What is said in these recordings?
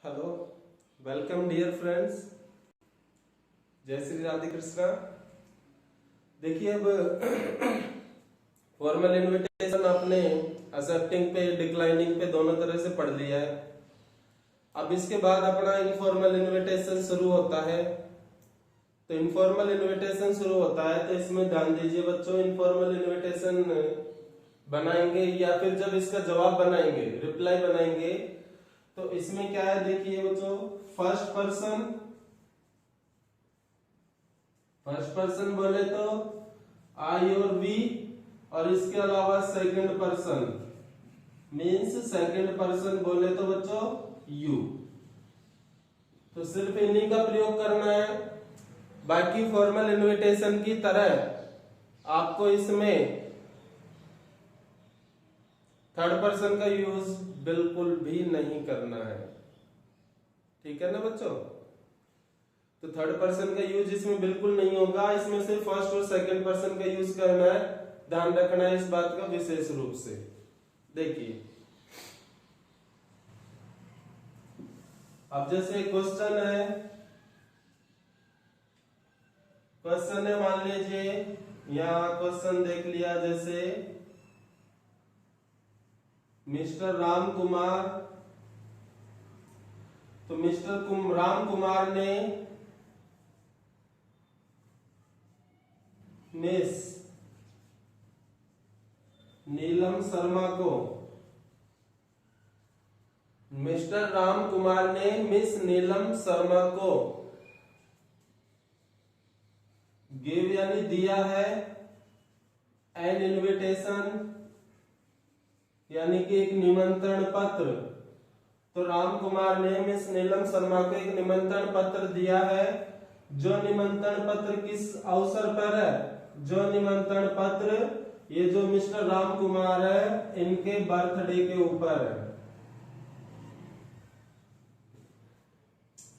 Hello, welcome dear friends. जय श्री राधे कृष्णा। देखिए, अब फॉर्मल इनविटेशन आपने एक्सेप्टिंग पे डिक्लाइनिंग पे दोनों तरह से पढ़ लिया है। अब इसके बाद अपना इनफॉर्मल इनविटेशन शुरू होता है। तो इनफॉर्मल इनविटेशन शुरू होता है तो इसमें ध्यान दीजिए बच्चों, इनफॉर्मल इनविटेशन बनाएंगे या फिर जब इसका जवाब बनाएंगे, रिप्लाई बनाएंगे, तो इसमें क्या है देखिए बच्चों, फर्स्ट पर्सन बोले तो आई और वी, और इसके अलावा second person means second person बोले तो बच्चों यू। तो सिर्फ इन्हीं का प्रयोग करना है। बाकी फॉर्मल इनविटेशन की तरह आपको इसमें थर्ड पर्सन का यूज बिल्कुल भी नहीं करना है। ठीक है ना बच्चों? तो थर्ड पर्सन का यूज इसमें बिल्कुल नहीं होगा। इसमें सिर्फ फर्स्ट और सेकंड पर्सन का यूज करना है। ध्यान रखना है इस बात का विशेष रूप से। देखिए, अब जैसे क्वेश्चन है, मान लीजिए यहां क्वेश्चन देख लिया, जैसे मिस्टर राम कुमार, तो मिस्टर राम कुमार ने मिस नीलम शर्मा को, मिस्टर राम कुमार ने मिस नीलम शर्मा को गिव यानी दिया है एन इनविटेशन यानी कि एक निमंत्रण पत्र। तो राम कुमार ने मिस नीलम शर्मा को एक निमंत्रण पत्र दिया है। जो निमंत्रण पत्र किस अवसर पर है? जो निमंत्रण पत्र ये जो मिस्टर राम कुमार है इनके बर्थडे के ऊपर है।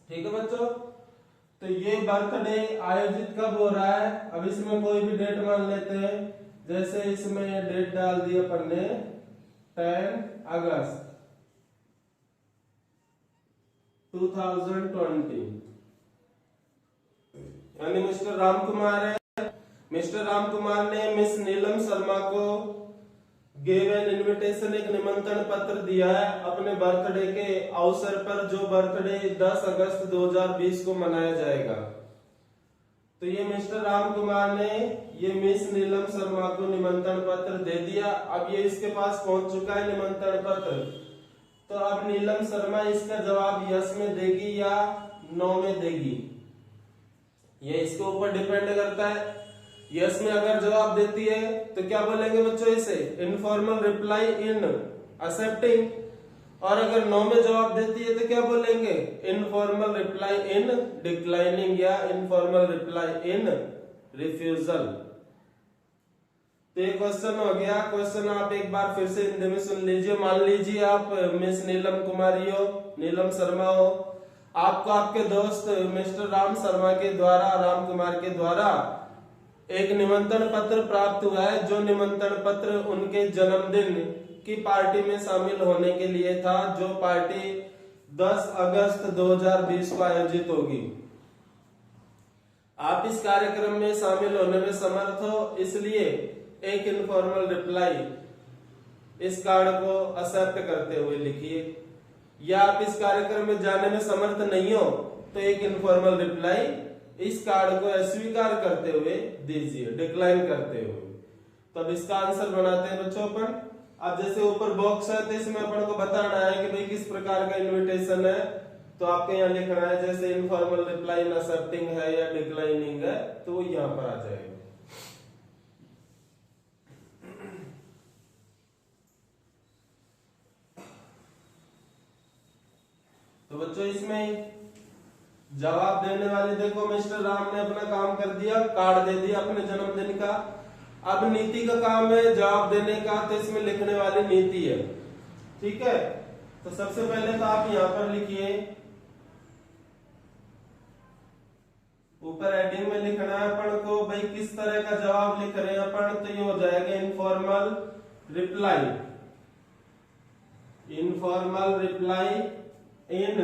ठीक है बच्चों? तो ये बर्थडे आयोजित कब हो रहा है? अब इसमें कोई भी डेट मान लेते हैं, जैसे इसमें डेट डाल दी अपन ने 10 अगस्त 2020, यानी मिस्टर राम कुमार है। मिस्टर राम कुमार ने मिस नीलम शर्मा को गिव एन इनविटेशन एक निमंत्रण पत्र दिया है अपने बर्थडे के अवसर पर, जो बर्थडे 10 अगस्त 2020 को मनाया जाएगा। तो ये मिस्टर राम कुमार ने ये मिस नीलम शर्मा को निमंत्रण पत्र दे दिया। अब ये इसके पास पहुंच चुका है निमंत्रण पत्र। तो अब नीलम शर्मा इसका जवाब यस में देगी या नो में देगी, ये इसके ऊपर डिपेंड करता है। यस में अगर जवाब देती है तो क्या बोलेंगे बच्चों? इसे इनफॉर्मल रिप्लाई इन एक्सेप्टिंग। और अगर नो में जवाब देती है तो क्या बोलेंगे? इनफॉर्मल रिप्लाई इन डिक्लाइनिंग या इनफॉर्मल रिप्लाई इन रिफ्यूजल। तो ये क्वेश्चन हो गया। क्वेश्चन आप एक बार फिर से हिंदी में सुन लीजिए। मान लीजिए आप मिस नीलम कुमारी हो, नीलम शर्मा हो, आपको आपके दोस्त मिस्टर राम शर्मा के द्वारा, राम कुमार के द्वारा एक निमंत्रण पत्र प्राप्त हुआ है। जो निमंत्रण पत्र उनके जन्मदिन की पार्टी में शामिल होने के लिए था, जो पार्टी 10 अगस्त 2020 को आयोजित होगी। आप इस कार्यक्रम में शामिल होने में समर्थ हो, इसलिए एक इनफॉर्मल रिप्लाई इस कार्ड को एक्सेप्ट करते हुए लिखिए। या आप इस कार्यक्रम में जाने में समर्थ नहीं हो तो एक इनफॉर्मल रिप्लाई इस कार्ड को अस्वीकार करते हुए दीजिए, डिक्लाइन करते हुए। तो अब इसका आंसर बनाते हैं बच्चों अपन। अब जैसे ऊपर बॉक्स है तो इसमें अपन को बताना है कि भाई किस प्रकार का इनविटेशन है। तो आपको यहाँ लिखना है, जैसे इनफॉर्मल रिप्लाई इन एक्सेप्टिंग है या डिक्लाइनिंग है, तो वो यहाँ पर आ जाएगा। तो बच्चों इसमें जवाब देने वाले, देखो मिस्टर राम ने अपना काम कर दिया, कार्ड दे दिया अपने जन्मदिन का। अब नीति का काम है जवाब देने का, तो इसमें लिखने वाली नीति है। ठीक है? तो सबसे पहले तो आप यहां पर लिखिए, ऊपर हेडिंग में लिखना है अपन को भाई किस तरह का जवाब लिख रहे हैं अपन। तो ये हो जाएगा informal reply in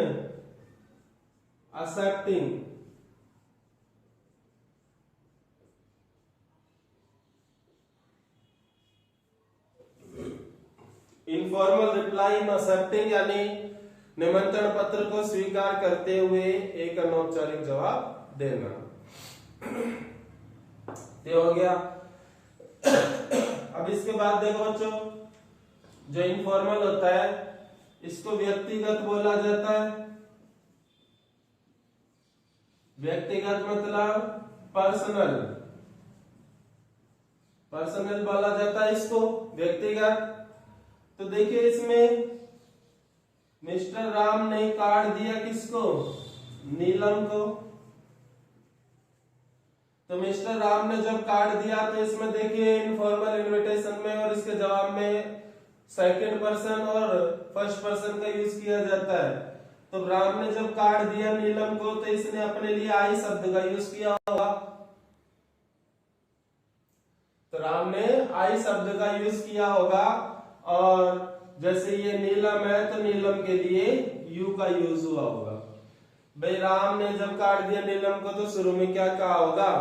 accepting informal reply in accepting यानी निमंत्रण पत्र को स्वीकार करते हुए एक अनौपचारिक जवाब देना। ये हो गया। अब इसके बाद देखो बच्चों, जो इनफॉर्मल होता है इसको व्यक्तिगत बोला जाता है। व्यक्तिगत मतलब पर्सनल, पर्सनल बोला जाता है इसको व्यक्तिगत। तो देखिए इसमें मिस्टर राम ने कार्ड दिया किसको, नीलम को। तो मिस्टर राम ने जब कार्ड दिया तो इसमें देखिए इनफॉर्मल इनविटेशन में और इसके जवाब में सेकंड पर्सन और फर्स्ट पर्सन का यूज किया जाता है। तो राम ने जब कार्ड दिया नीलम को तो इसने अपने लिए आई शब्द का यूज किया होगा। तो राम ने आई शब्द का यूज किया होगा और जैसे ये नीलम है तो नीलम के लिए यू का यूज हुआ होगा। भाई राम ने जब कार्ड दिया नीलम को तो शुरू में क्या कहा होगा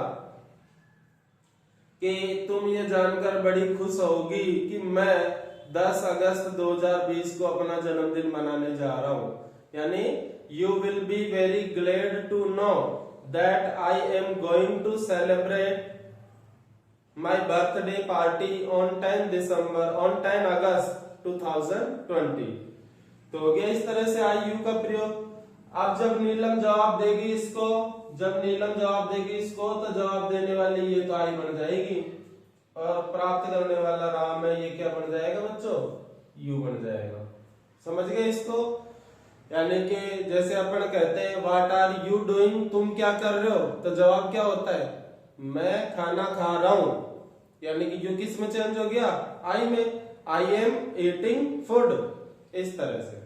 कि तुम ये जानकर बड़ी खुश होगी कि मैं 10 अगस्त 2020 को अपना जन्मदिन मनाने जा रहा हूं। यानी you will be very glad to know that I am going to celebrate my birthday party on 10 August 2020। तो हो गया इस तरह से आई यू का प्रयोग। अब जब नीलम जवाब देगी इसको, जब नीलम जवाब देगी इसको तो जवाब देने वाली ये तो आई बन जाएगी और प्राप्त करने वाला राम है, ये क्या बन जाएगा बच्चों, यू बन जाएगा। समझ गए इसको? यानी कि जैसे अपन कहते हैं व्हाट आर यू डूइंग, तुम क्या कर रहे हो, तो जवाब क्या होता है, मैं खाना खा रहा हूं। यानी कि यू किस में चेंज हो गया, आई में, आई एम ईटिंग फूड, इस तरह से।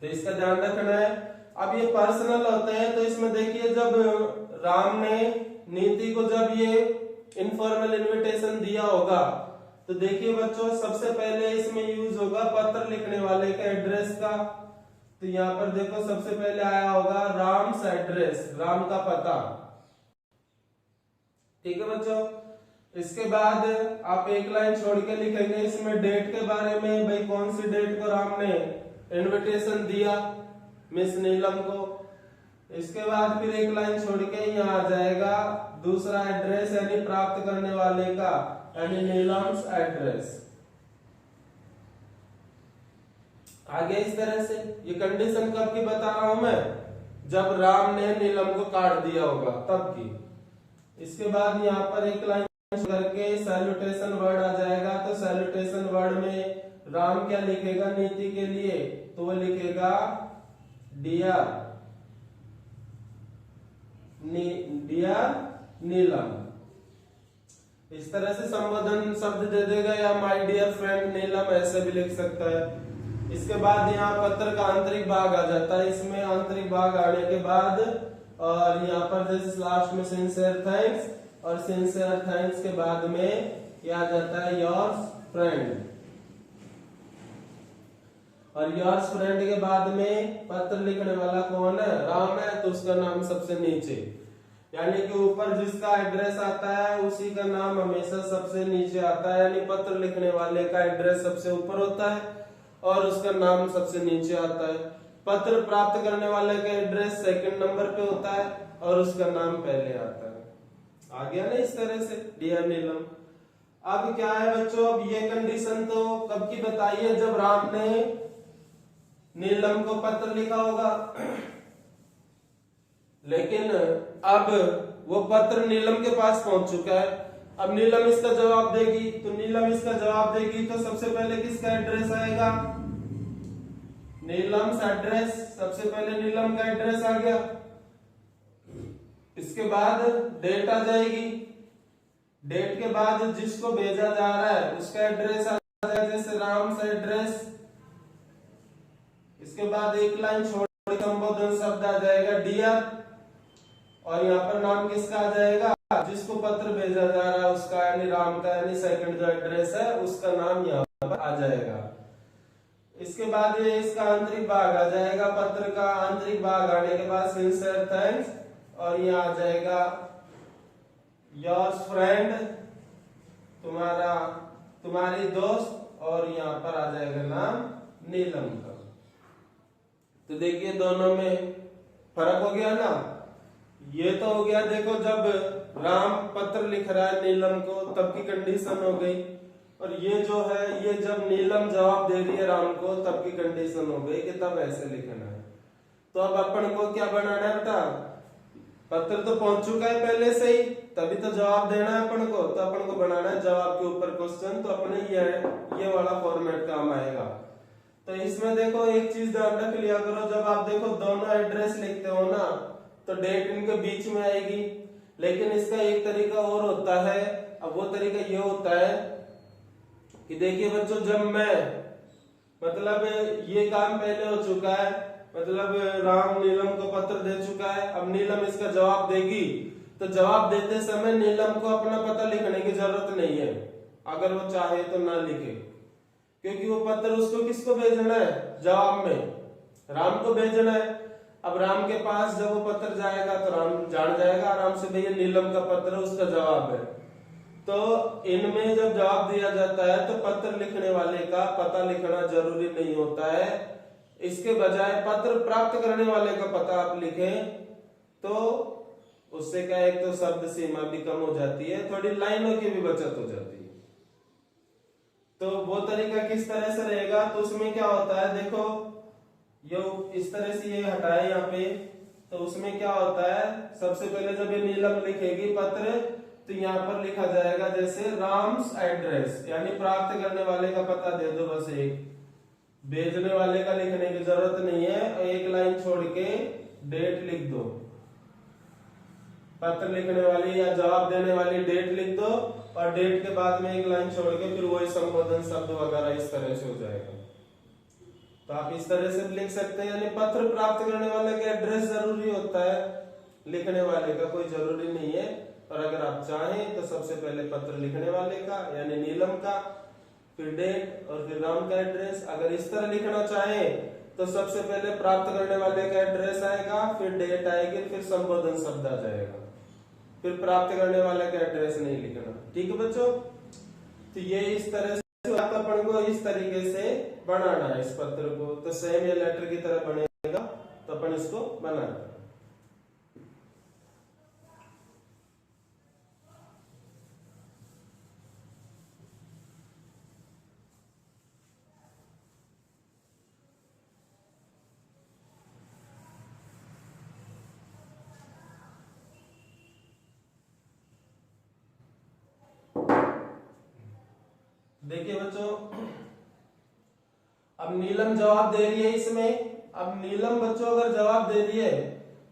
तो इसका ध्यान रखना है। अब ये पर्सनल होते हैं तो इसमें देखिए जब राम ने नीति को जब ये इनफॉर्मल इनविटेशन दिया होगा तो देखिए बच्चों सबसे पहले इसमें यूज होगा पत्र लिखने वाले का एड्रेस का। तो यहाँ पर देखो सबसे पहले आया होगा राम्स एड्रेस, राम का पता। ठीक है बच्चों। इसके बाद आप एक लाइन छोड़ के लिखेंगे इसमें डेट के बारे में, भाई कौन सी डेट को राम ने इनविटेशन दिया मिस नीलम को। इसके बाद फिर एक लाइन छोड़ के यहाँ आ जाएगा दूसरा एड्रेस यानी प्राप्त करने वाले का, यानी नीलम्स एड्रेस। आगे इस तरह से ये कंडीशन कब की बता रहा हूं मैं, जब राम ने नीलम को काट दिया होगा तब की। इसके बाद यहाँ पर एक लाइन करके सैल्यूटेशन वर्ड आ जाएगा। तो सैल्यूटेशन वर्ड में राम क्या लिखेगा नीति के लिए, तो वो लिखेगा डियर डियर नीलम। इस तरह से संबोधन शब्द दे देगा या माय डियर फ्रेंड नीलम, ऐसे भी लिख सकता है। इसके बाद यहाँ पत्र का आंतरिक भाग आ जाता है। इसमें आंतरिक भाग आने के बाद और यहाँ पर जैसे लास्ट में सिंसियर थैंक्स, और सिंसियर थैंक्स के बाद में क्या आ जाता है योर्स फ्रेंड, और योर्स फ्रेंड के बाद में पत्र लिखने वाला कौन है, राम है, तो उसका नाम सबसे नीचे। यानी कि ऊपर जिसका एड्रेस आता है उसी का नाम हमेशा सबसे नीचे आता है। यानी पत्र लिखने वाले का एड्रेस सबसे ऊपर होता है और उसका नाम सबसे नीचे आता है। पत्र प्राप्त करने वाले का एड्रेस सेकंड नंबर पे होता है और उसका नाम पहले आता है। आ गया ना इस तरह से डियर नीलम। अब क्या है बच्चों, अब ये कंडीशन तो कब की बताई है, जब राम ने नीलम को पत्र लिखा होगा। लेकिन अब वो पत्र नीलम के पास पहुंच चुका है। अब नीलम इसका जवाब देगी, तो नीलम इसका जवाब देगी तो सबसे पहले किसका एड्रेस आएगा, नीलम एड्रेस। सबसे पहले नीलम का एड्रेस आ गया। इसके बाद डेट आ जाएगी। डेट के बाद जिसको भेजा जा रहा है उसका एड्रेस आ जाएगा, जैसे राम से एड्रेस। इसके बाद एक लाइन छोड़ संबोधन शब्द आ जाएगा डियर, और यहाँ पर नाम किसका आ जाएगा, जिसको पत्र भेजा जा रहा है उसका, यानी राम का, यानी सेकंड जो एड्रेस है उसका नाम यहाँ पर आ जाएगा। इसके बाद ये इसका आंतरिक भाग आ जाएगा। पत्र का आंतरिक भाग आने के बाद सिंसियर थैंक्स, और यहाँ आ जाएगा योर्स फ्रेंड, तुम्हारी दोस्त, और यहाँ पर आ जाएगा नाम नीलम का। तो देखिए दोनों में फर्क हो गया ना। ये तो हो गया, देखो जब राम पत्र लिख रहा है नीलम को तब की कंडीशन हो गई, और ये जो है ये जब नीलम जवाब दे रही है राम को तब की कंडीशन हो गई कि तब ऐसे लिखना है। तो अब अपन को क्या बनाना है बेटा, पत्र तो पहुंच चुका है पहले से ही, तभी तो जवाब देना है अपन को, तो अपन को बनाना है जवाब के ऊपर क्वेश्चन। तो अपने ये वाला फॉर्मेट काम आएगा। तो इसमें देखो एक चीज ध्यान रख लिया करो, जब आप देखो दोनों एड्रेस लिखते हो ना तो डेट इनके बीच में आएगी, लेकिन इसका एक तरीका और होता है। अब वो तरीका ये होता है कि देखिए बच्चों, जब मैं मतलब ये काम पहले हो चुका है, मतलब राम नीलम को पत्र दे चुका है, अब नीलम इसका जवाब देगी, तो जवाब देते समय नीलम को अपना पता लिखने की जरूरत नहीं है, अगर वो चाहे तो ना लिखे, क्योंकि वो पत्र उसको किसको भेजना है, जवाब में राम को भेजना है। अब राम के पास जब वो पत्र जाएगा तो राम जान जाएगा आराम से भैया नीलम का पत्र उसका जवाब है। तो इनमें जब जवाब दिया जाता है तो पत्र लिखने वाले का पता लिखना जरूरी नहीं होता है, इसके बजाय पत्र प्राप्त करने वाले का पता आप लिखें तो उससे क्या, एक तो शब्द सीमा भी कम हो जाती है, थोड़ी लाइनों की भी बचत हो जाती है। तो वो तरीका किस तरह से रहेगा, तो उसमें क्या होता है, देखो ये इस तरह से ये हटाए यहाँ पे, तो उसमें क्या होता है, सबसे पहले जब ये नीलम लिखेगी पत्र तो यहाँ पर लिखा जाएगा जैसे राम्स एड्रेस, यानी प्राप्त करने वाले का पता दे दो, बस एक, भेजने वाले का लिखने की जरूरत नहीं है, और एक लाइन छोड़ के डेट लिख दो, पत्र लिखने वाली या जवाब देने वाली डेट लिख दो, और डेट के बाद में एक लाइन छोड़ के फिर वही संबोधन शब्द वगैरह इस तरह से हो जाएगा। तो आप इस तरह से लिख सकते हैं, यानी पत्र प्राप्त करने वाले का एड्रेस जरूरी होता है, लिखने वाले का कोई जरूरी नहीं है। और अगर आप चाहें तो सबसे पहले पत्र लिखने वाले का यानी नीलम का, फिर डेट और फिर राम का एड्रेस। अगर इस तरह लिखना चाहें तो सबसे पहले प्राप्त करने वाले का एड्रेस आएगा, फिर डेट आएगी, फिर संबोधन शब्द आ जाएगा, फिर प्राप्त करने वाले का एड्रेस नहीं लिखना। ठीक है बच्चों, तो ये इस तरह से अपन को इस तरीके से बनाना है इस पत्र को। तो सेम ये लेटर की तरह बनेगा, तो अपन इसको बनाना। देखिए बच्चों, अब नीलम जवाब दे रही है इसमें। अब नीलम बच्चों अगर जवाब दे रही है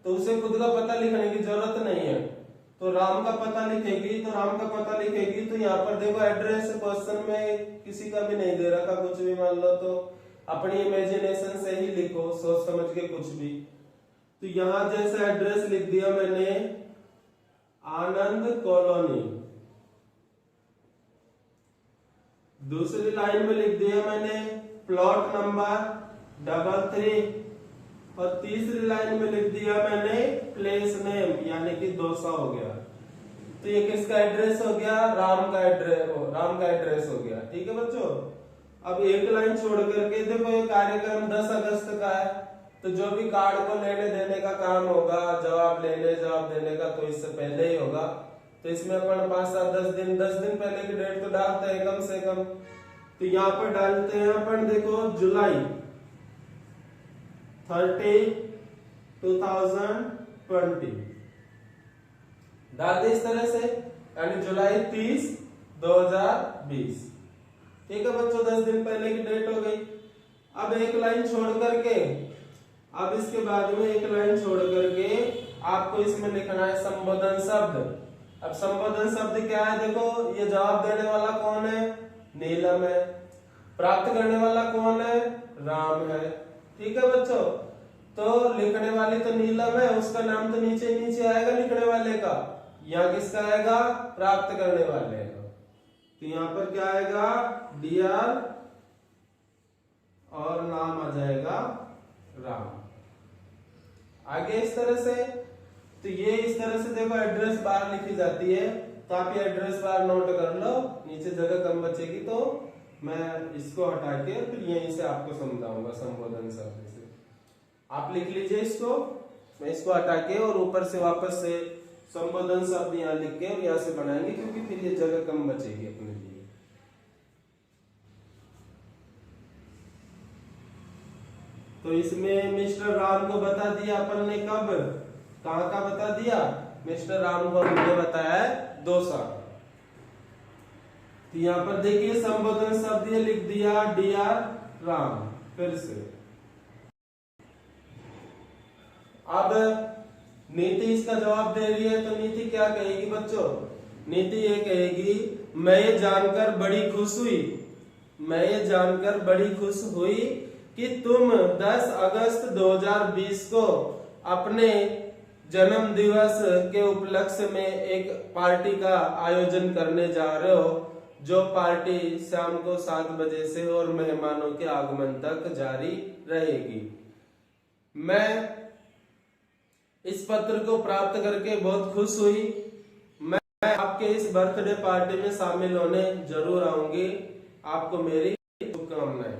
तो उसे खुद का पता लिखने की जरूरत नहीं है, तो राम का पता लिखेगी, तो राम का पता लिखेगी। तो यहाँ पर देखो एड्रेस क्वेश्चन में किसी का भी नहीं दे रखा, कुछ भी मान लो, तो अपनी इमेजिनेशन से ही लिखो, सोच समझ के कुछ भी। तो यहाँ जैसे एड्रेस लिख दिया मैंने आनंद कॉलोनी, दूसरी लाइन में लिख दिया मैंने प्लॉट नंबर 33, और तीसरी लाइन में लिख दिया मैंने प्लेस नेम यानी कि दौसा हो गया। तो ये किसका एड्रेस हो गया, राम का एड्रेस हो गया। ठीक है बच्चों, अब एक लाइन छोड़ करके देखो ये कार्यक्रम 10 अगस्त का है, तो जो भी कार्ड को लेने देने का काम होगा, जवाब देने का, तो इससे पहले ही होगा। तो इसमें अपन 5-7-10 दिन पहले की डेट तो डालते हैं कम से कम। तो यहाँ पर डालते हैं अपन, देखो जुलाई 30, 2020 डाल दे इस तरह से, यानी जुलाई 30, 2020। ठीक है बच्चों, 10 दिन पहले की डेट हो गई। अब एक लाइन छोड़ करके, अब इसके बाद में एक लाइन छोड़ करके आपको इसमें लिखना है संबोधन शब्द। अब संबोधन शब्द क्या है, देखो ये जवाब देने वाला कौन है, नीलम है, प्राप्त करने वाला कौन है, राम है। ठीक है बच्चों, तो लिखने वाली तो नीलम है, उसका नाम तो नीचे आएगा लिखने वाले का, यहाँ किसका आएगा, प्राप्त करने वाले का। तो यहाँ पर क्या आएगा, डियर और नाम आ जाएगा राम। आगे इस तरह से, तो ये इस तरह से देखो एड्रेस बार लिखी जाती है, तो आप ये एड्रेस बार नोट कर लो, नीचे जगह कम बचेगी तो मैं इसको हटा के फिर यहीं से आपको समझाऊंगा संबोधन शब्द से। आप लिख लीजिए इसको, मैं इसको हटा के और ऊपर से वापस से संबोधन शब्द यहाँ लिख के और यहाँ से बनाएंगे, क्योंकि फिर ये जगह कम बचेगी अपने लिए। तो इसमें मिस्टर राम को बता दिया अपन ने, कब कहाँ का बता दिया, मिस्टर राम को हमने बताया है दौसा। तो यहाँ पर देखिए संबोधन शब्द ये लिख दिया डियर राम। फिर से अब नीति इसका जवाब दे रही है, तो नीति क्या कहेगी बच्चों, नीति ये कहेगी मैं ये जानकर बड़ी खुश हुई, मैं ये जानकर बड़ी खुश हुई कि तुम 10 अगस्त 2020 को अपने जन्म दिवस के उपलक्ष्य में एक पार्टी का आयोजन करने जा रहे हो, जो पार्टी शाम को 7 बजे से और मेहमानों के आगमन तक जारी रहेगी। मैं इस पत्र को प्राप्त करके बहुत खुश हुई, मैं आपके इस बर्थडे पार्टी में शामिल होने जरूर आऊंगी, आपको मेरी शुभकामनाएं।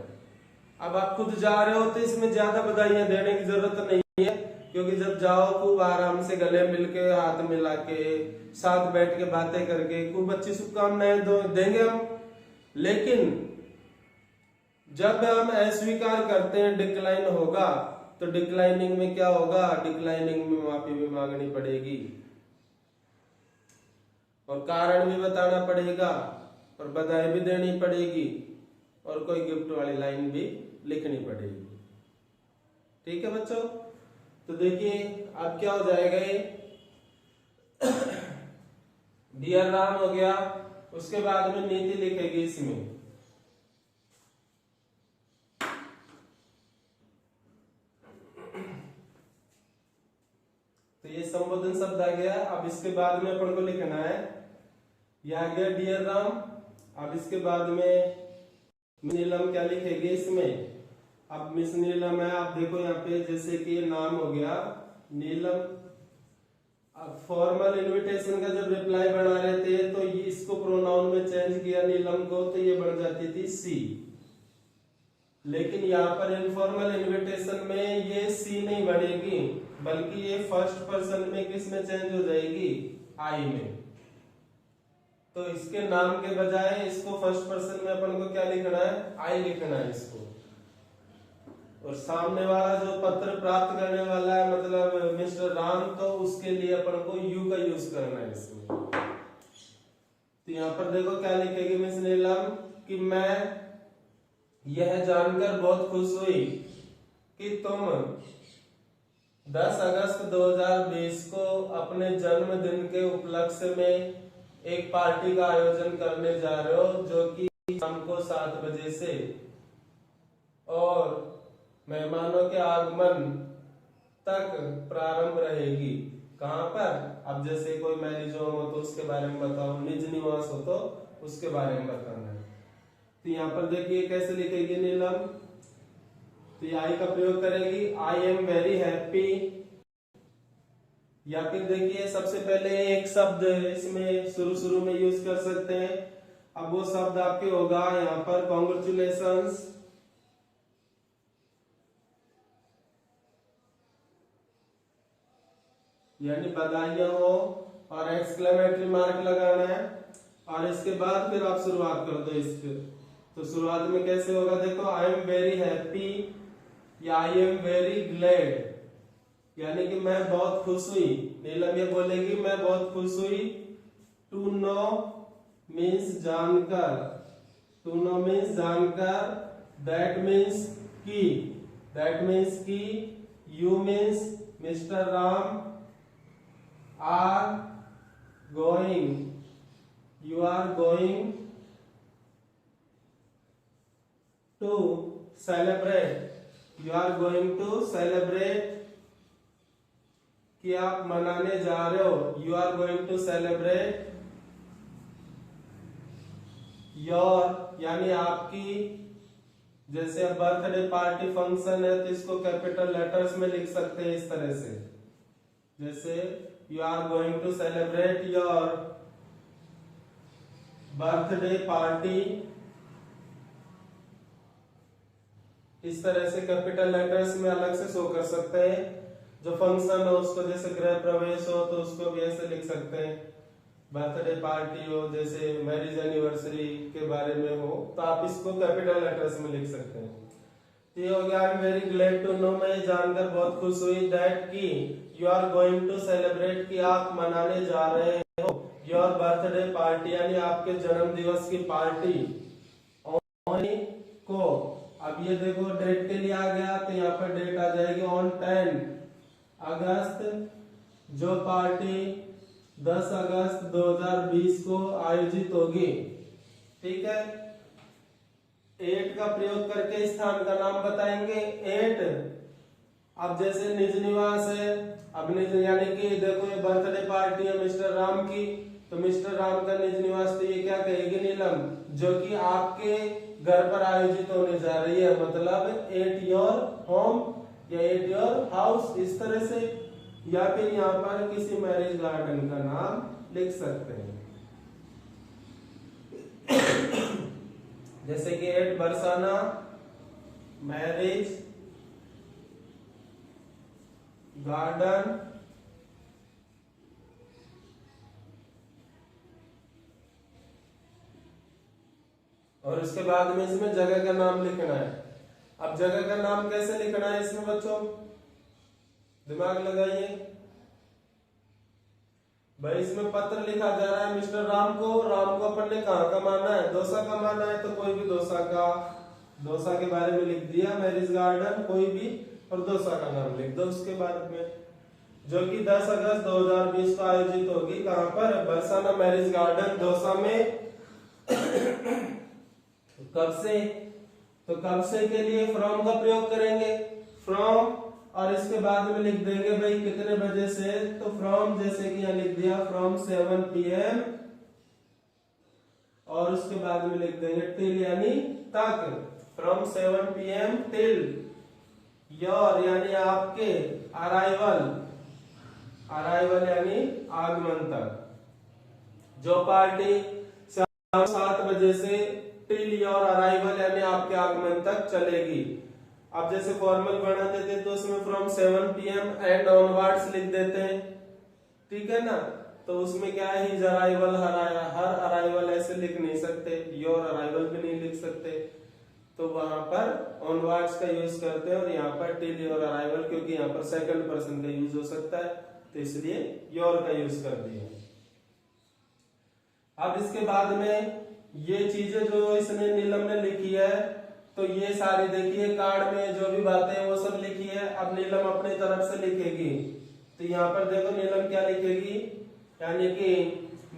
अब आप खुद जा रहे हो तो इसमें ज्यादा बधाइयां देने की जरूरत नहीं है, क्योंकि जब जाओ खूब आराम से गले मिलके हाथ मिला के साथ बैठ के बातें करके खूब अच्छी शुभकामनाएं देंगे हम। लेकिन जब हम अस्वीकार करते हैं, डिक्लाइन होगा, तो डिक्लाइनिंग में क्या होगा, डिक्लाइनिंग में माफी भी मांगनी पड़ेगी और कारण भी बताना पड़ेगा और बधाई भी देनी पड़ेगी और कोई गिफ्ट वाली लाइन भी लिखनी पड़ेगी। ठीक है बच्चों, तो देखिए अब क्या हो जाएगा, ये डियर राम हो गया, उसके बाद में नीति लिखेगी इसमें। तो ये संबोधन शब्द आ गया। अब इसके बाद में अपन को लिखना है, यह आ गया डियर राम। अब इसके बाद में नीलम क्या लिखेगी इसमें, अब मिस नीलम है, आप देखो यहाँ पे जैसे कि नाम हो गया नीलम। अब फॉर्मल इनविटेशन का जब रिप्लाई बना रहे थे तो ये इसको प्रोनाउन में चेंज किया नीलम को, तो ये बन जाती थी सी। लेकिन यहाँ पर इनफॉर्मल इनविटेशन में ये सी नहीं बनेगी, बल्कि ये फर्स्ट पर्सन में किस में चेंज हो जाएगी, आई में। तो इसके नाम के बजाय इसको फर्स्ट पर्सन में अपन को क्या लिखना है, आई लिखना है इसको। और सामने वाला जो पत्र प्राप्त करने वाला है मतलब मिस्टर राम, तो उसके लिए अपन को यू का यूज करना है इसमें। तो यहाँ पर देखो क्या लिखेगी मिस नीलम कि मैं यह जानकर बहुत खुश हुई कि तुम 10 अगस्त 2020 को अपने जन्मदिन के उपलक्ष्य में एक पार्टी का आयोजन करने जा रहे हो, जो कि शाम को 7 बजे से और मेहमानों के आगमन तक प्रारंभ रहेगी। कहाँ पर, अब जैसे कोई मैरिज होम हो तो उसके बारे में बताओ, निज निवास हो तो उसके बारे में बताना है। तो यहाँ पर देखिए कैसे लिखेगी नीलम, तो ये आई का प्रयोग करेगी, आई एम वेरी हैप्पी। या फिर देखिए सबसे पहले एक शब्द इसमें शुरू में यूज कर सकते हैं। अब वो शब्द आपके होगा यहाँ पर कॉन्ग्रेचुलेशंस, यानी बधाइयां हो, और एक्सक्लेमेटरी मार्क लगाना है। और इसके बाद फिर आप शुरुआत कर दो इसके। तो शुरुआत में कैसे होगा देखो, आई एम वेरी हैप्पी या आई एम वेरी ग्लैड, यानी कि मैं बहुत खुश हुई। नीलम ये बोलेगी मैं बहुत खुश हुई। टू नो मीन्स जानकर, टू नो मीन्स जानकर, दैट मीन्स की, दैट मीन्स की, you means mister Ram are going, you are going to celebrate, you are going to celebrate, कि आप मनाने जा रहे हो, you are going to celebrate your, यानी आपकी जैसे अब बर्थडे पार्टी फंक्शन है तो इसको कैपिटल लेटर्स में लिख सकते हैं इस तरह से, जैसे you are going to celebrate your birthday party, इस तरह से कैपिटल लेटर्स में अलग से शो कर सकते हैं। जो फंक्शन हो उसको जैसे गृह प्रवेश हो तो उसको भी ऐसे लिख सकते हैं, बर्थडे पार्टी हो जैसे मैरिज एनिवर्सरी के बारे में हो तो आप इसको कैपिटल लेटर्स में लिख सकते हैं। तो ये हो गया। I am very glad to know, मैं जानकर बहुत खुश हुई, दैट कि you are going to celebrate, कि आप मनाने जा रहे हो योर बर्थडे पार्टी, यानी आपके जन्म दिवस की पार्टी को। अब ये देखो डेट के लिए आ गया तो यहाँ पर डेट आ जाएगी ऑन 10 अगस्त, जो पार्टी 10 अगस्त 2020 को आयोजित होगी। ठीक है। 8 का प्रयोग करके स्थान का नाम बताएंगे। 8 अब जैसे निज निवास है, अब निज यानी कि देखो ये बर्थडे पार्टी है मिस्टर राम की, तो मिस्टर राम का निज निवास तो ये क्या कहेगी नीलम, जो कि आपके घर पर आयोजित होने जा रही है, मतलब एट योर होम या एट योर हाउस, इस तरह से। या फिर यहाँ पर किसी मैरिज गार्डन का नाम लिख सकते हैं, जैसे कि एट बरसाना मैरिज गार्डन, और उसके बाद में इसमें जगह का नाम लिखना है। अब जगह का नाम कैसे लिखना है इसमें बच्चों, दिमाग लगाइए भाई। इसमें पत्र लिखा जा रहा है मिस्टर राम को, राम को अपन ने कहाँ कमाना है, दौसा कमाना है, तो कोई भी दौसा के बारे में लिख दिया, मैरिज गार्डन कोई भी, और दौसा का नाम लिख दो उसके बाद में, जो कि 10 अगस्त 2020 को आयोजित होगी। कहां पर, बरसाना मैरिज गार्डन दौसा में। कब से, तो कब से के लिए फ्रॉम का प्रयोग करेंगे, फ्रॉम, और इसके बाद में लिख देंगे भाई कितने बजे से, तो फ्रॉम जैसे कि यहाँ लिख दिया फ्रॉम 7 PM, और उसके बाद में लिख देंगे टिल यानी तक, फ्रॉम 7 PM टिल योर यानी आपके, अराइवल यानी आगमन तक, जो पार्टी 7 बजे से टिल योर अराइवल यानी आपके आगमन तक चलेगी। अब जैसे फॉर्मल बना देते तो उसमें फ्रॉम 7 PM एंड ऑनवर्ड्स लिख देते हैं, ठीक है ना। तो उसमें क्या है, हिज अराइवल, हर अराइवल ऐसे लिख नहीं सकते, योर अराइवल भी नहीं लिख सकते, तो वहां पर ऑनवर्ड्स का यूज करते हैं, और यहाँ पर टिल योर अराइवल, क्योंकि यहाँ पर सेकंड पर्सन का यूज हो सकता है तो इसलिए योर का यूज कर दिया। अब इसके बाद में ये चीजें जो इसने नीलम ने लिखी है, तो ये सारी देखिए कार्ड में जो भी बातें हैं वो सब लिखी है। अब नीलम अपनी तरफ से लिखेगी, तो यहाँ पर देखो नीलम क्या लिखेगी, यानी कि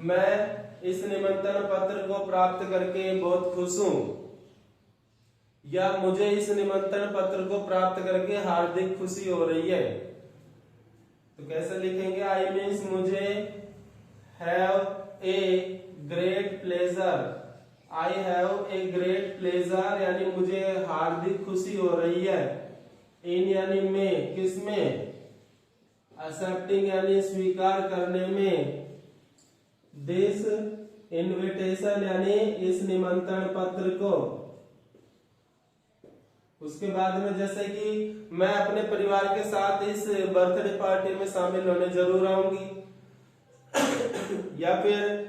मैं इस निमंत्रण पत्र को प्राप्त करके बहुत खुश हूं, या मुझे इस निमंत्रण पत्र को प्राप्त करके हार्दिक खुशी हो रही है। तो कैसे लिखेंगे, आई मीन्स मुझे have a great pleasure, I have a great pleasure यानी मुझे हार्दिक खुशी हो रही है, इन यानी में, किसमें, एक्सेप्टिंग यानी स्वीकार करने में, दिस इनविटेशन यानी इस निमंत्रण पत्र को। उसके बाद में जैसे कि मैं अपने परिवार के साथ इस बर्थडे पार्टी में शामिल होने जरूर आऊंगी, या फिर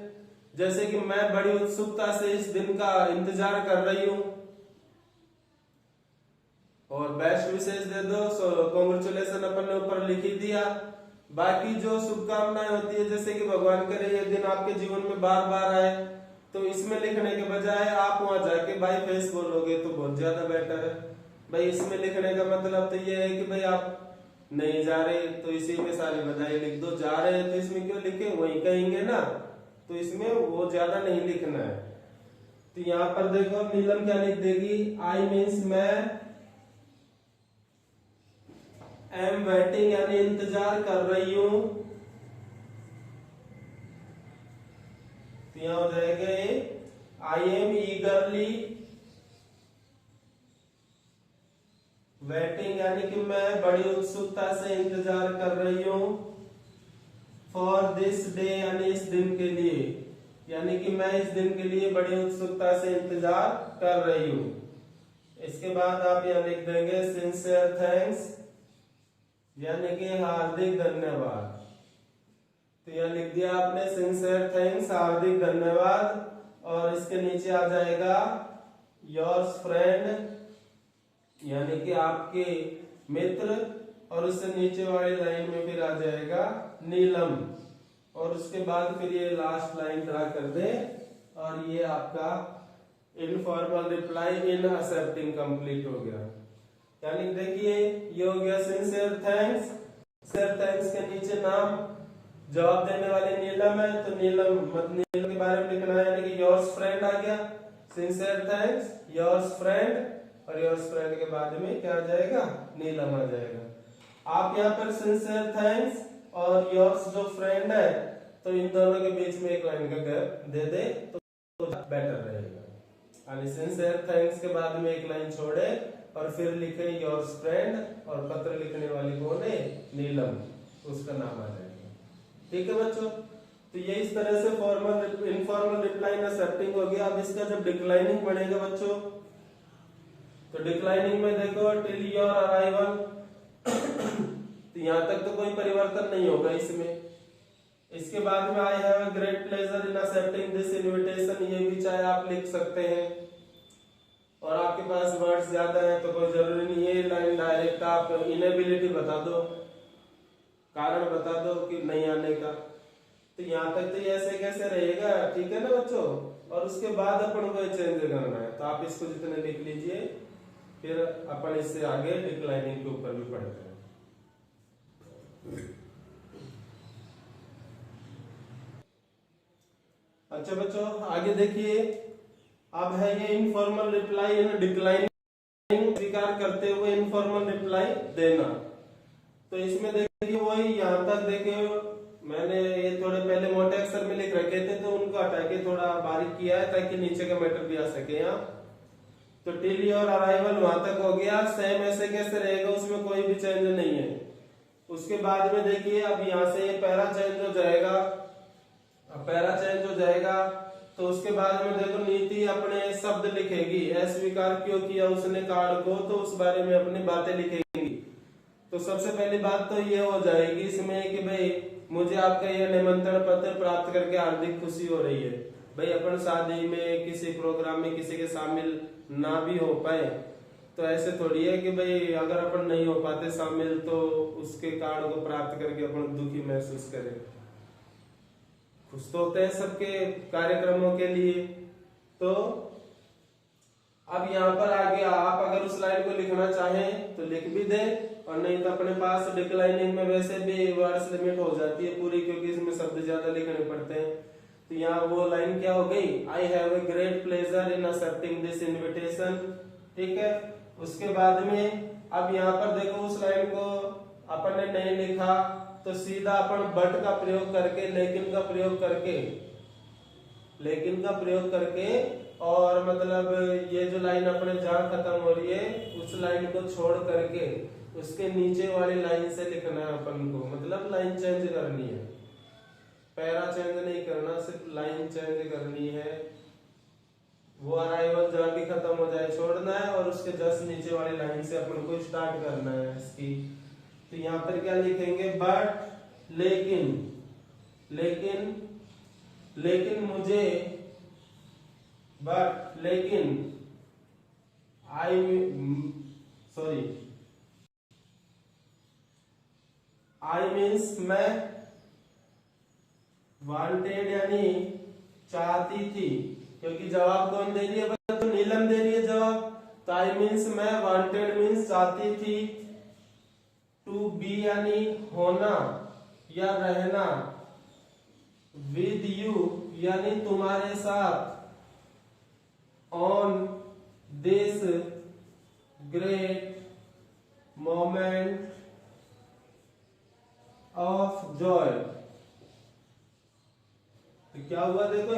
जैसे कि मैं बड़ी उत्सुकता से इस दिन का इंतजार कर रही हूं, और बेस्ट विशेष दे दो, कॉन्ग्रेचुलेशन अपन ने ऊपर लिख ही दिया। बाकी जो शुभकामनाएं होती है, जैसे कि भगवान करे ये दिन आपके जीवन में बार बार आए, तो इसमें लिखने के बजाय आप वहां जाके बाई फेस बोलोगे तो बहुत ज्यादा बेटर है। भाई इसमें लिखने का मतलब तो ये है कि भाई आप नहीं जा रहे तो इसी में सारी बधाई लिख दो, जा रहे हैं तो इसमें क्यों लिखे, वही कहेंगे ना, तो इसमें वो ज्यादा नहीं लिखना है। तो यहाँ पर देखो नीलम क्या लिख देगी, आई मीन्स मैं एम वेटिंग यानी इंतजार कर रही हूं, तो यहाँ हो जाएगा आई एम ईगरली वेटिंग यानी कि मैं बड़ी उत्सुकता से इंतजार कर रही हूँ। फॉर दिस डे यानी इस दिन के लिए, यानी कि मैं इस दिन के लिए बड़ी उत्सुकता से इंतजार कर रही हूँ। इसके बाद आप यहाँ लिख देंगे सिंसियर थैंक्स यानी कि हार्दिक धन्यवाद। तो यहाँ लिख दिया आपने सिंसियर थैंक्स हार्दिक धन्यवाद, और इसके नीचे आ जाएगा योर्स फ्रेंड यानी कि आपके मित्र, और उससे नीचे वाली लाइन में फिर आ जाएगा नीलम, और उसके बाद फिर ये लास्ट लाइन ड्रा कर दे, और ये आपका informal reply in accepting complete हो गया। यानी देखिए ये हो गया सिंसियर थैंक्स। सिंसियर थैंक्स के नीचे नाम जवाब देने वाली नीलम है, तो नीलम के बारे में लिखना है, यानी कि योर्स फ्रेंड आ गया। सिंसियर थैंक्स योर्स फ्रेंड, और योर्स फ्रेंड के बाद में क्या आ जाएगा, नीलम आ जाएगा। आप यहाँ पर सिंसियर थैंक्स और योर्स जो फ्रेंड है, तो इन दोनों के बीच में एक लाइन का गैप दे दे तो बेटर रहेगा। यानी सिंसियर थैंक्स के बाद में एक लाइन छोड़े और फिर लिखे योर्स फ्रेंड, और पत्र लिखने वाली कौन है, नीलम, उसका नाम आ जाएगा। ठीक है बच्चों, तो ये इस तरह से formal informal reply in accepting हो गया। अब इसका जब डिक्लाइनिंग बनेगा बच्चों, तो डिक्लाइनिंग में देखो टिल योर अराइवल, तो यहाँ तक तो कोई परिवर्तन नहीं होगा इसमें। इसके बाद में I have a great pleasure in accepting this invitation, ये भी चाहे आप लिख सकते हैं, और आपके पास वर्ड्स ज्यादा हैं तो कोई जरूरी नहीं है लाइन डायरेक्ट आप इनेबिलिटी बता दो, कारण बता दो कि नहीं आने का। तो यहाँ तक तो ये ऐसे कैसे रहेगा, ठीक है ना बच्चों। और उसके बाद अपन को चेंज करना है, तो आप इसको जितने लिख लीजिए, फिर अपन इससे आगे डिक्लाइनिंग के ऊपर भी पढ़ते हैं। अच्छा बच्चों आगे देखिए, अब है ये इनफॉर्मल रिप्लाई इन डिक्लाइनिंग, स्वीकार करते हुए इनफॉर्मल रिप्लाई देना। तो इसमें देखिए वही यहाँ तक देखिए मैंने ये थोड़े पहले मोटे अक्षर में लिख रखे थे, तो उनको हटा के थोड़ा बारीक किया है ताकि नीचे का मैटर भी आ सके यहाँ। तो टिल योर अराइवल वहां तक हो गया, सेम ऐसे कैसे रहेगा, उसमें कोई भी चेंज नहीं है। उसके बाद में देखिए अब यहाँ से ये पैरा चेंज हो जाएगा, अब पैरा चेंज हो जाएगा, तो उसके बाद में देखो नीति अपने शब्द लिखेगी, अस्वीकार क्यों किया उसने कार्ड को, तो उस बारे में अपनी बातें लिखेगी। तो सबसे पहली बात तो ये हो जाएगी इसमें कि भाई मुझे आपका यह निमंत्रण पत्र प्राप्त करके हार्दिक खुशी हो रही है। भाई अपन शादी में किसी प्रोग्राम में किसी के शामिल ना भी हो पाए, तो ऐसे थोड़ी है कि भाई अगर अपन नहीं हो पाते शामिल तो उसके कार्ड को प्राप्त करके अपन दुखी महसूस करें। खुश तो होते हैं सबके कार्यक्रमों के लिए। तो अब यहाँ पर आगे आप अगर उस लाइन को लिखना चाहें तो लिख भी दे, और नहीं तो अपने पास डिक्लाइनिंग में वैसे भी वर्ड्स लिमिट हो जाती है पूरी, क्योंकि इसमें शब्द ज्यादा लिखने पड़ते हैं। तो यहाँ वो लाइन क्या हो गई, I have a great pleasure in accepting this invitation. ठीक है, उसके बाद में अब यहाँ पर देखो उस लाइन को अपन ने नहीं लिखा, तो सीधा अपन बट का प्रयोग करके, लेकिन का प्रयोग करके, लेकिन का प्रयोग करके, और मतलब ये जो लाइन अपने जहां खत्म हो रही है उस लाइन को छोड़ करके उसके नीचे वाली लाइन से लिखना है अपन को, मतलब लाइन चेंज करनी है, पैरा चेंज नहीं करना, सिर्फ लाइन चेंज करनी है। वो अराइवल जहां भी खत्म हो जाए छोड़ना है, और उसके जस्ट नीचे वाली लाइन से अपन को स्टार्ट करना है इसकी। तो यहाँ पर क्या लिखेंगे, बट लेकिन, लेकिन, लेकिन मुझे, बट लेकिन, आई सॉरी, आई मीन्स मैं, वांटेड यानी चाहती थी, क्योंकि जवाब कौन दे रही है, तो नीलम दे रही है जवाब। तो आई मीन्स मैं, वांटेड मीन्स चाहती थी, टू बी यानी होना या रहना, विद यू यानी तुम्हारे साथ, on this great moment of Joy. तो क्या हुआ देखो,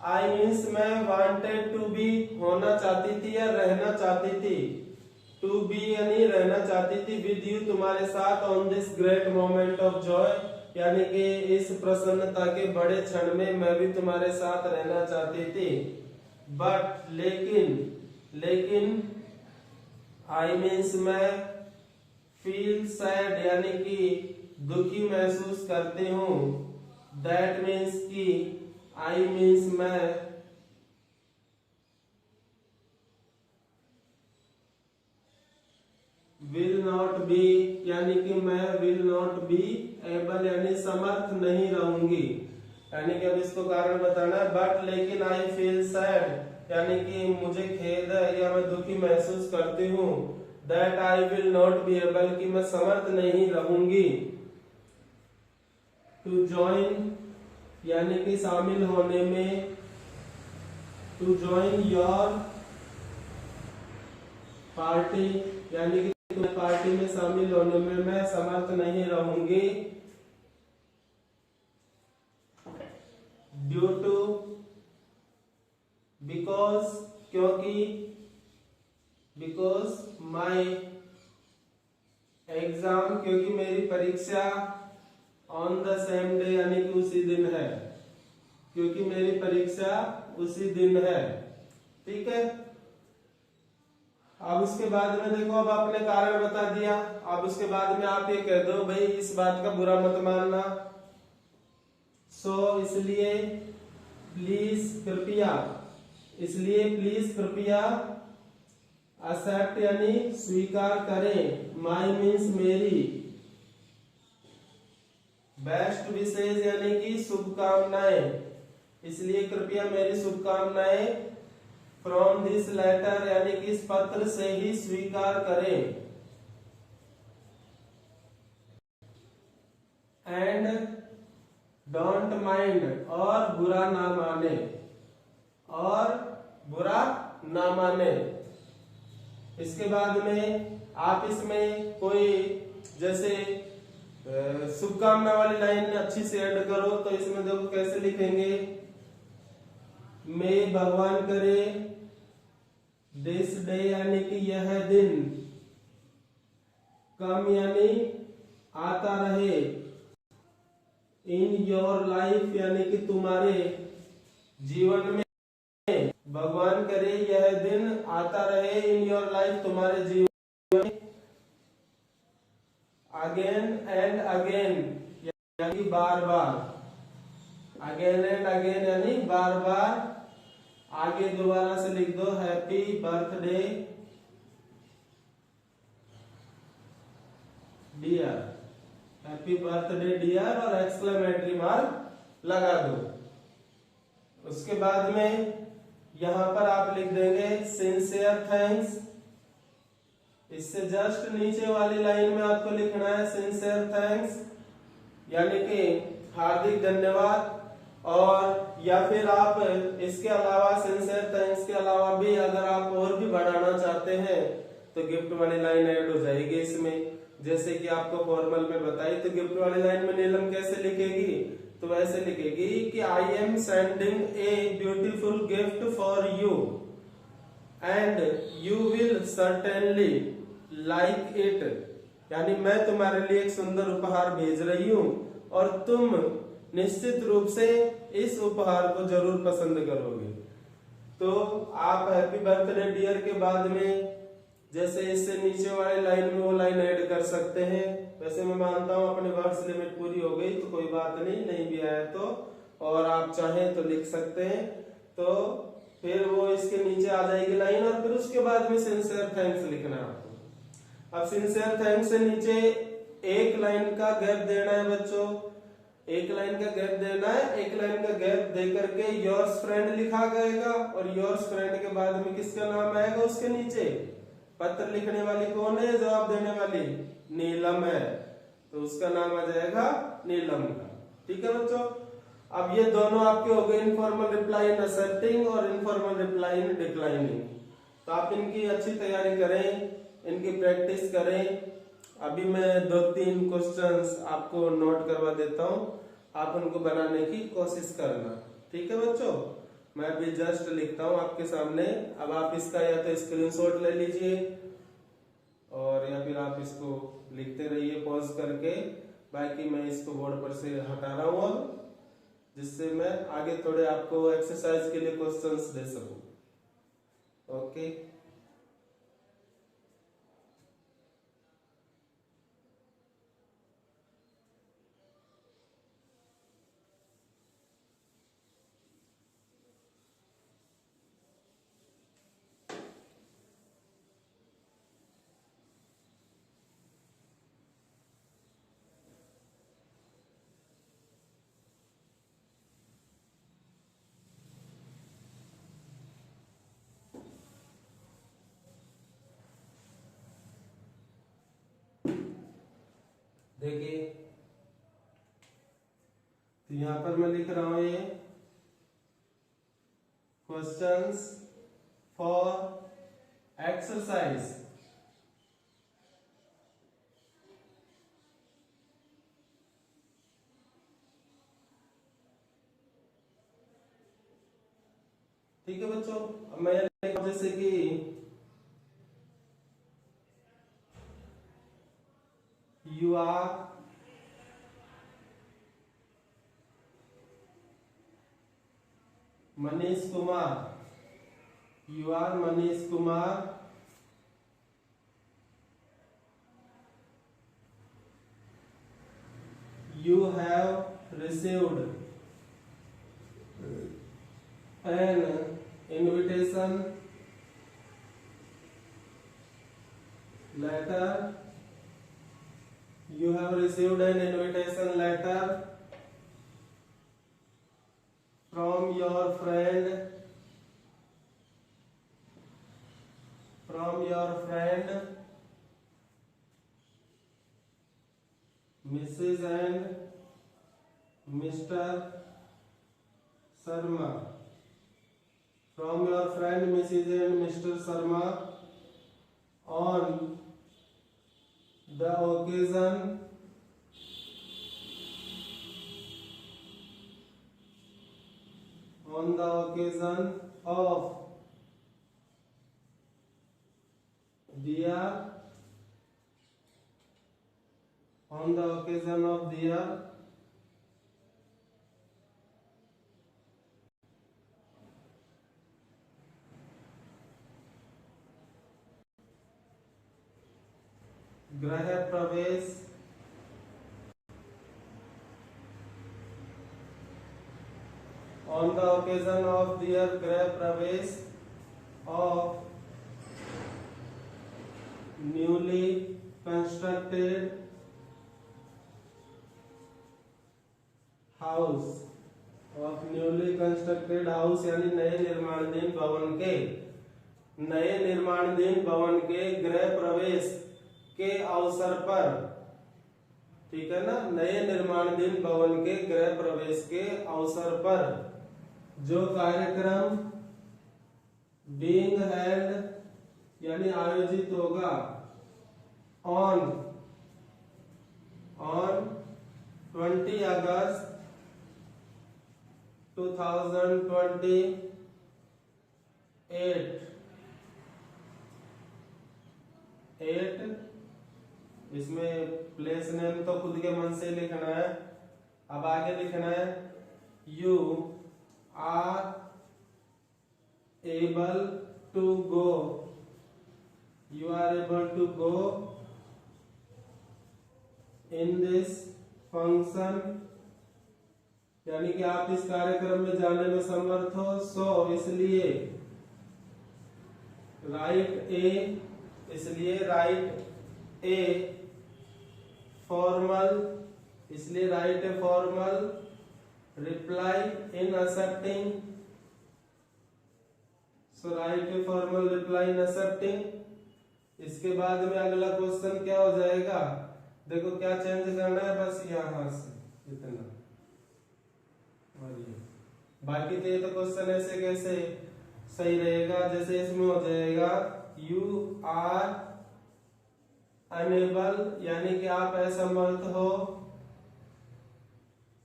आई मीन्स मैं वांटेड टू बी होना चाहती थी या रहना चाहती थी, टू बी यानी रहना चाहती थी, विद यू तुम्हारे साथ, on this great moment of Joy यानी कि इस प्रसन्नता के बड़े क्षण में मैं भी तुम्हारे साथ रहना चाहती थी। बट लेकिन आई मीन्स मैं, फील सैड यानी कि दुखी महसूस करती हूँ, दैट मीन्स की, आई मीन्स मैं, विल नॉट बी यानी कि मैं विल नॉट बी एबल यानी समर्थ नहीं रहूंगी, यानी कि अब इसको कारण बताना है। बट लेकिन आई फील सैड यानी कि मुझे खेद है या मैं दुखी महसूस करती हूँ, that I will not be able कि मैं समर्थ नहीं रहूंगी, टू ज्वाइन यानी कि शामिल होने में, टू ज्वाइन योर पार्टी यानी कि तुम्हें पार्टी में शामिल होने में मैं समर्थ नहीं रहूंगी, ड्यू टू बिकॉज क्योंकि, बिकॉज माई एग्जाम क्योंकि मेरी परीक्षा, ऑन द सेम डे यानी कि उसी दिन है, क्योंकि मेरी परीक्षा उसी दिन है। ठीक है, अब उसके बाद में देखो, अब आपने कारण बता दिया, अब उसके बाद में आप ये कह दो भाई इस बात का बुरा मत मानना, सो इसलिए प्लीज कृपया, इसलिए प्लीज कृपया, एक्सेप्ट यानी स्वीकार करें, माई मीन्स मेरी, बेस्ट विशेष यानी कि शुभकामनाएं, इसलिए कृपया मेरी शुभकामनाएं, फ्रॉम दिस लेटर यानी कि इस पत्र से ही स्वीकार करें, एंड डोंट माइंड और बुरा ना माने, और बुरा ना माने। इसके बाद में आप इसमें कोई जैसे शुभकामना वाली लाइन अच्छी से ऐड करो, तो इसमें देखो कैसे लिखेंगे, मैं भगवान करे, दिस डे यानी कि यह दिन, कम यानी आता रहे, इन योर लाइफ यानी कि तुम्हारे जीवन में, भगवान करे यह दिन आता रहे, इन योर लाइफ तुम्हारे जीवन में, अगेन एंड अगेन यानी बार बार, अगेन एंड अगेन यानी बार बार, आगे दोबारा से लिख दो, happy birthday dear, happy birthday dear और एक्सक्लेमेटरी मार्क लगा दो। उसके बाद में यहां पर आप लिख देंगे सिंसियर थैंक्स, इससे जस्ट नीचे वाली लाइन में आपको लिखना है सिंसियर थैंक्स यानी कि हार्दिक धन्यवाद, और या फिर आप इसके अलावा सिंसियर थैंक्स के अलावा भी अगर आप और भी बढ़ाना चाहते हैं तो गिफ्ट वाली लाइन ऐड हो जाएगी इसमें, जैसे कि आपको फॉर्मल में बताई, तो गिफ्ट वाली लाइन में नीलम कैसे लिखेगी, तो वैसे लिखेगी कि I am sending a beautiful gift for you and you will certainly like it, यानी मैं तुम्हारे लिए एक सुंदर उपहार भेज रही हूँ और तुम निश्चित रूप से इस उपहार को जरूर पसंद करोगे। तो आप हैप्पी बर्थडे डियर के बाद में जैसे इससे नीचे वाली लाइन में वो लाइन ऐड कर सकते हैं। वैसे मैं मानता हूँ अपने वर्ड्स लिमिट पूरी हो गई तो कोई बात नहीं भी आया तो, और आप चाहें तो लिख सकते हैं, तो फिर वो इसके नीचे आ जाएगी लाइन और फिर उसके बाद में सिंसियर थैंक्स लिखना है आपको। अब सिंसियर थैंक्स से नीचे एक लाइन का गैप देना है बच्चों, एक लाइन का गैप देना है, एक लाइन का गैप दे करके योर्स फ्रेंड लिखा जाएगा और योर्स फ्रेंड के बाद में किसका नाम आएगा उसके नीचे, पत्र लिखने वाली कौन है, जवाब देने वाली नीलम है, तो उसका नाम आ जाएगा नीलम का। ठीक है बच्चों, अब ये दोनों आपके हो गए इनफॉर्मल रिप्लाई इन एक्सेप्टिंग और इनफॉर्मल रिप्लाई इन डिक्लाइनिंग। तो आप इनकी अच्छी तैयारी करें, इनकी प्रैक्टिस करें। अभी मैं 2-3 क्वेश्चंस आपको नोट करवा देता हूं, आप उनको बनाने की कोशिश करना। ठीक है बच्चों, मैं भी जस्ट लिखता हूं आपके सामने, अब आप इसका या तो स्क्रीनशॉट ले लीजिए या फिर आप इसको लिखते रहिए पॉज करके। बाकी मैं इसको बोर्ड पर से हटा रहा हूँ अब, जिससे मैं आगे थोड़े आपको एक्सरसाइज के लिए क्वेश्चंस दे सकूं। ओके, देखिए तो यहां पर मैं लिख रहा हूं ये क्वेश्चंस फॉर एक्सरसाइज। ठीक है बच्चों, अब मैं लिख जैसे कि you are Manish Kumar, you are Manish Kumar, you have received an invitation letter, you have received an invitation letter from your friend, Mrs. and Mr. Sharma, from your friend Mrs. and Mr. Sharma on the occasion of their गृह प्रवेश on the occasion of their गृह प्रवेश of newly constructed house, यानी नए निर्माणाधीन भवन के गृह प्रवेश के अवसर पर, ठीक है ना, नए निर्माणाधीन भवन के गृह प्रवेश के अवसर पर जो कार्यक्रम being held यानी आयोजित होगा on 20 अगस्त 2028। इसमें प्लेस नेम तो खुद के मन से लिखना है। अब आगे लिखना है you are able to go, in this function, यानी कि आप इस कार्यक्रम में जाने में समर्थ हो, सो इसलिए write a formal reply in accepting, इसके बाद में अगला क्वेश्चन क्या हो जाएगा, देखो क्या चेंज करना है, बस यहां से इतना, और ये बाकी तो ये तो क्वेश्चन ऐसे कैसे सही रहेगा, जैसे इसमें हो जाएगा यू आर अनेबल, यानी कि आप असमर्थ हो,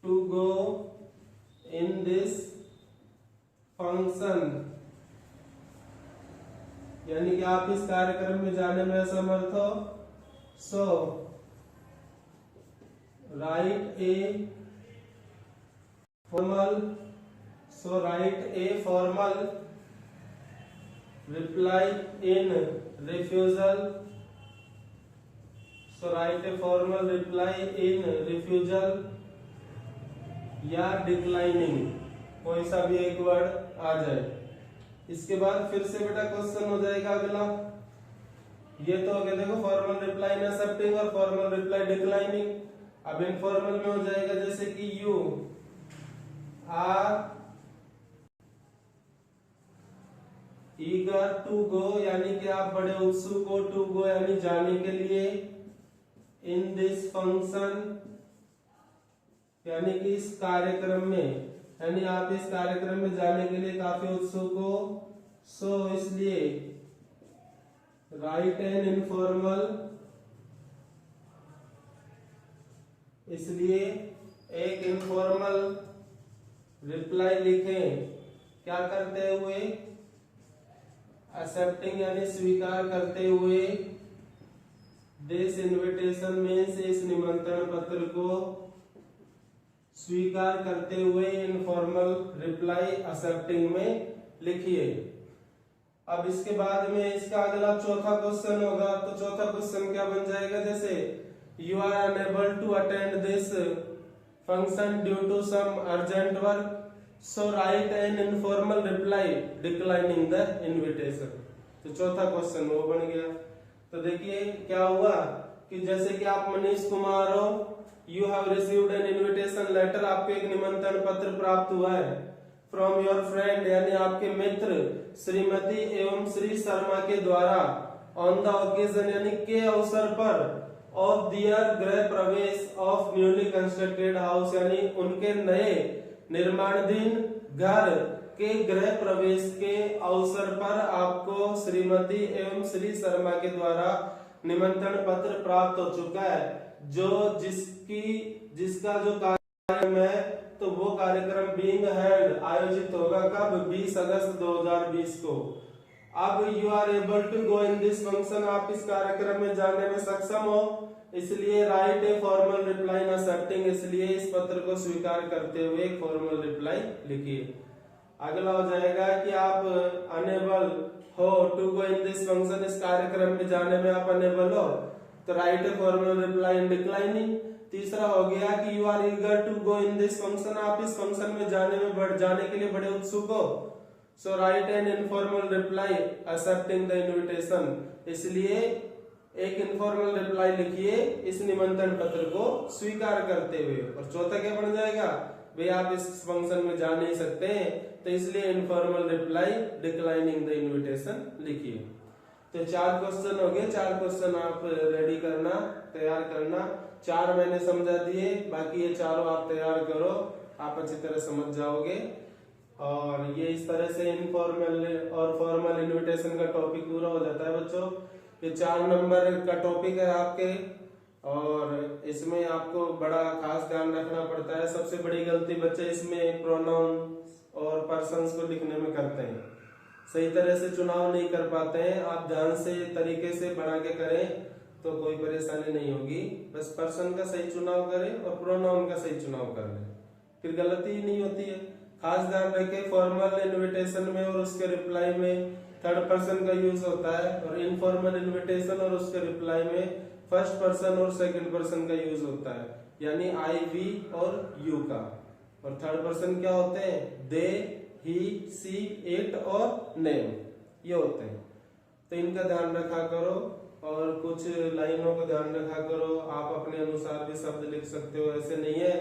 to go in this function, यानी कि आप इस कार्यक्रम में जाने में असमर्थ हो, So write a formal reply in refusal. So write a formal reply in refusal या डिक्लाइनिंग, कोई सा भी एक वर्ड आ जाए। इसके बाद फिर से बेटा क्वेश्चन हो जाएगा अगला। ये तो हो गया देखो फॉर्मल रिप्लाई इन एक्सेप्टिंग और फॉर्मल रिप्लाई डिक्लाइनिंग। अब इनफॉर्मल में हो जाएगा जैसे कि you are eager to go, यानी कि आप बड़े उत्सुक हो, टू गो यानी जाने के लिए, इन दिस फंक्शन यानी कि इस कार्यक्रम में, यानी आप इस कार्यक्रम में जाने के लिए काफी उत्सुक हो। सो इसलिए राइट एन इनफॉर्मल, इसलिए एक इनफॉर्मल रिप्लाई लिखें, क्या करते हुए, एक्सेप्टिंग यानी स्वीकार करते हुए, दिस इनविटेशन मीन्स इस निमंत्रण पत्र को स्वीकार करते हुए इनफॉर्मल रिप्लाई एक्सेप्टिंग में लिखिए। अब इसके बाद में इसका अगला चौथा क्वेश्चन होगा, तो चौथा क्वेश्चन क्या बन जाएगा, जैसे you are unable to attend this function due to some urgent work, so write an informal reply declining the invitation. तो चौथा क्वेश्चन वो बन गया। तो देखिए क्या हुआ कि जैसे कि आप मनीष कुमार हो, you have received an invitation letter, आपको एक निमंत्रण पत्र प्राप्त हुआ है, फ्रॉम योर फ्रेंड यानी आपके मित्र श्रीमती एवं श्री शर्मा के द्वारा, ऑन द ओकेजन यानी के अवसर पर, ऑफ दियर गृह प्रवेश ऑफ न्यूली कंस्ट्रक्टेड हाउस यानी उनके नए निर्माणाधीन घर के गृह प्रवेश के अवसर पर आपको श्रीमती एवं श्री शर्मा के द्वारा निमंत्रण पत्र प्राप्त हो चुका है, जो जिसका जो कार्यक्रम है, तो वो कार्यक्रम बीइंग हेल्ड आयोजित होगा कब, 20 अगस्त 2020 को। अब you are able to go in this function, आप इस कार्यक्रम में जाने में सक्षम हो, इसलिए write a formal reply in accepting, इसलिए इस पत्र को स्वीकार करते हुए एक फॉर्मल रिप्लाई लिखिए। अगला हो जाएगा कि आप अनेबल हो to go in this function, इस कार्यक्रम में जाने में आप अनेबल हो, तो write a formal reply in declining. तीसरा हो गया कि you are eager to go in this function, आप इस फंक्शन में जाने के लिए बड़े उत्सुक हो, so write an informal reply accepting the invitation, इसलिए एक इनफॉर्मल रिप्लाई लिखिए इस निमंत्रण पत्र को स्वीकार करते हुए। और चौथा क्या बन जाएगा, भाई आप इस फंक्शन में जा नहीं सकते हैं, तो इसलिए informal reply declining the invitation लिखिए। तो 4 क्वेश्चन हो गए, 4 क्वेश्चन आप रेडी करना, तैयार करना। 4 मैंने समझा दिए, बाकी ये चारों आप तैयार करो, आप अच्छी तरह समझ जाओगे। और ये इस तरह से इनफॉर्मल और फॉर्मल इनविटेशन का टॉपिक पूरा हो जाता है बच्चों। ये 4 नंबर का टॉपिक है आपके, और इसमें आपको बड़ा खास ध्यान रखना पड़ता है। सबसे बड़ी गलती बच्चे इसमें प्रोनाउन और पर्सन्स को लिखने में करते हैं, सही तरह से चुनाव नहीं कर पाते हैं। आप ध्यान से तरीके से बना के करें तो कोई परेशानी नहीं होगी, बस पर्सन का सही चुनाव करें और प्रोनाउन का सही चुनाव कर लें, फिर गलती ही नहीं होती है। खास ध्यान रखें, फॉर्मल इनविटेशन में और उसके रिप्लाई में थर्ड पर्सन का यूज होता है, और इनफॉर्मल इनविटेशन और उसके रिप्लाई में फर्स्ट पर्सन और सेकंड पर्सन का यूज होता है, यानी आई, वी और यू का। और थर्ड पर्सन क्या होते हैं, दे, ही, सी, इट और नेम, ये होते हैं। तो इनका ध्यान रखा करो, और कुछ लाइनों का ध्यान रखा करो। आप अपने अनुसार भी शब्द लिख सकते हो, ऐसे नहीं है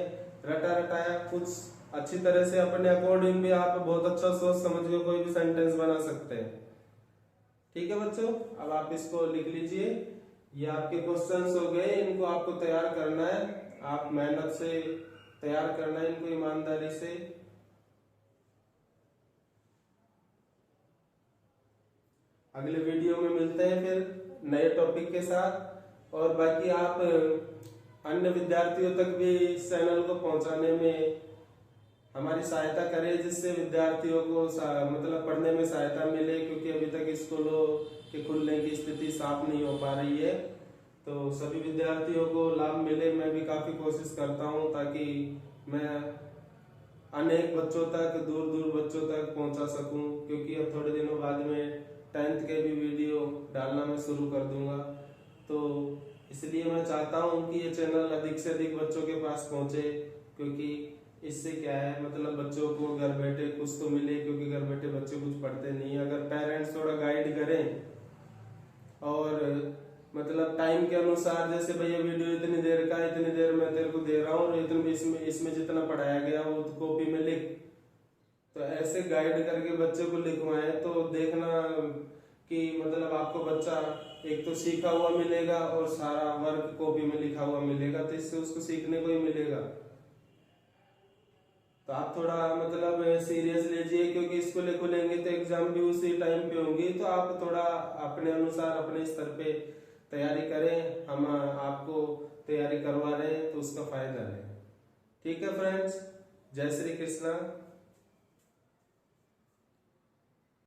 रटा रटाया, कुछ अच्छी तरह से अपने अकॉर्डिंग भी आप बहुत अच्छा सोच समझ के कोई भी सेंटेंस बना सकते हैं। ठीक है बच्चों, अब आप इसको लिख लीजिए। ये आपके क्वेश्चंस हो गए, इनको आपको तैयार करना है, आप मेहनत से तैयार करना है इनको, ईमानदारी से। अगले वीडियो में मिलते हैं फिर नए टॉपिक के साथ, और बाकी आप अन्य विद्यार्थियों तक भी इस चैनल को पहुंचाने में हमारी सहायता करें, जिससे विद्यार्थियों को मतलब पढ़ने में सहायता मिले, क्योंकि अभी तक स्कूलों के खुलने की स्थिति साफ नहीं हो पा रही है। तो सभी विद्यार्थियों को लाभ मिले। मैं भी काफी कोशिश करता हूँ ताकि मैं अनेक बच्चों तक, दूर दूर बच्चों तक पहुंचा सकूं, क्योंकि अब थोड़े दिनों बाद में 10th के भी वीडियो डालना मैं शुरू कर दूंगा। तो इसलिए मैं चाहता हूं कि ये चैनल अधिक से अधिक बच्चों के पास पहुंचे, क्योंकि इससे क्या है, मतलब बच्चों को घर बैठे कुछ तो मिले, क्योंकि घर बैठे बच्चे कुछ पढ़ते नहीं। अगर पेरेंट्स थोड़ा गाइड करें और मतलब टाइम के अनुसार, जैसे भैया वीडियो इतनी देर का, इतनी देर मैं तेरे को दे रहा हूँ, इतने इसमें जितना पढ़ाया गया वो तो कॉपी में लिख, तो ऐसे गाइड करके बच्चे को लिखवाएं तो देखना कि मतलब आपको बच्चा एक तो सीखा हुआ मिलेगा और सारा वर्क कॉपी में लिखा हुआ मिलेगा, तो इससे उसको सीखने को ही मिलेगा। तो आप थोड़ा मतलब सीरियस लीजिए, क्योंकि स्कूल खुलेंगे तो एग्जाम भी उसी टाइम पे होंगी, तो आप थोड़ा अपने अनुसार अपने स्तर पे तैयारी करें। हम आपको तैयारी करवा रहे हैं तो उसका फायदा है। ठीक है फ्रेंड्स, जय श्री कृष्णा।